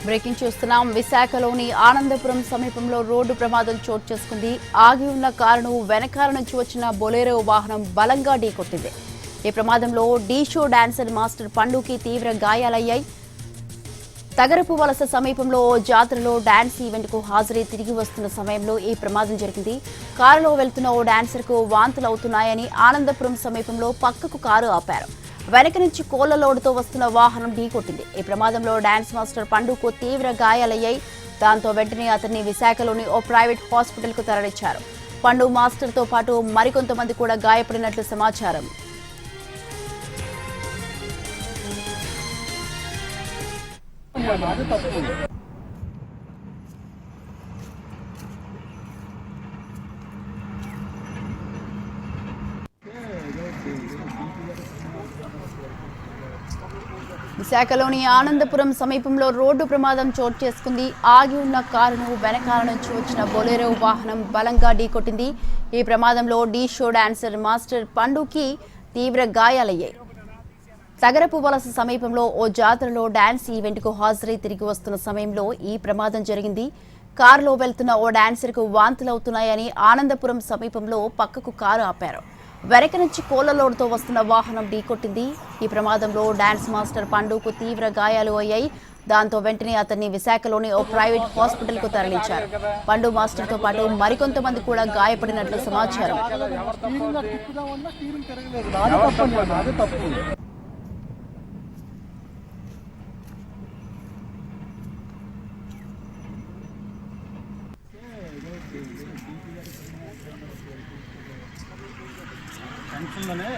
Breaking చూస్తున్నాం. విశాఖలోని ఆనందపురం సమీపంలో రోడ్డు ప్రమాదం చోటు చేసుకుంది. ఆగి ఉన్న కారును వెనకాల నుంచి వచ్చిన బొలెరో వాహనం బలంగా ఢీకొట్టింది. ఈ ప్రమాదంలో ఢీ షో డాన్సర్ మాస్టర్ పండుకి తీవ్ర గాయాలయ్యాయి. తగరపు వలస సమీపంలో ఓ జాతరలో డాన్స్ ఈవెంట్ కు హాజరై తిరిగి వస్తున్న సమయంలో ఈ ప్రమాదం జరిగింది. కారులో వెళ్తున్న ఓ డాన్సర్ కు వాంతులు అవుతున్నాయని ఆనందపురం సమీపంలో పక్కకు కారు ఆపారు. వెనక నుంచి కోళ్ల లోడుతో వస్తున్న వాహనం ఢీకొట్టింది. ఈ ప్రమాదంలో డాన్స్ మాస్టర్ పండుకు తీవ్ర గాయాలయ్యాయి. దాంతో వెంటనే అతన్ని విశాఖలోని ఓ ప్రైవేట్ హాస్పిటల్ కు తరలించారు. పండు మాస్టర్ తో పాటు మరికొంతమంది కూడా గాయపడినట్లు సమాచారం. విశాఖలోని ఆనందపురం సమీపంలో రోడ్డు ప్రమాదం చోటు చేసుకుంది. ఆగి ఉన్న కారును వెనకాల నుంచి వచ్చిన బొలెరో వాహనం బలంగా ఢీకొట్టింది. ఈ ప్రమాదంలో ఢీ షో డాన్సర్ మాస్టర్ పండుకి తీవ్ర గాయాలయ్యాయి. తగరపు వలస సమీపంలో ఓ జాతరలో డాన్స్ ఈవెంట్ కు హాజరై తిరిగి వస్తున్న సమయంలో ఈ ప్రమాదం జరిగింది. కారులో వెళ్తున్న ఓ డాన్సర్ కు వాంతులవుతున్నాయని ఆనందపురం సమీపంలో పక్కకు కారు ఆపారు. వెనక నుంచి కోళ్ల లోడుతో వస్తున్న వాహనం ఢీకొట్టింది. ఈ ప్రమాదంలో డాన్స్ మాస్టర్ పండుకు తీవ్ర గాయాలు అయ్యాయి. దాంతో వెంటనే అతన్ని విశాఖలోని ఓ ప్రైవేట్ హాస్పిటల్ కు తరలించారు. పండు మాస్టర్ తో పాటు మరికొంతమంది కూడా గాయపడినట్లు సమాచారం. ఫంక్షన్లోనే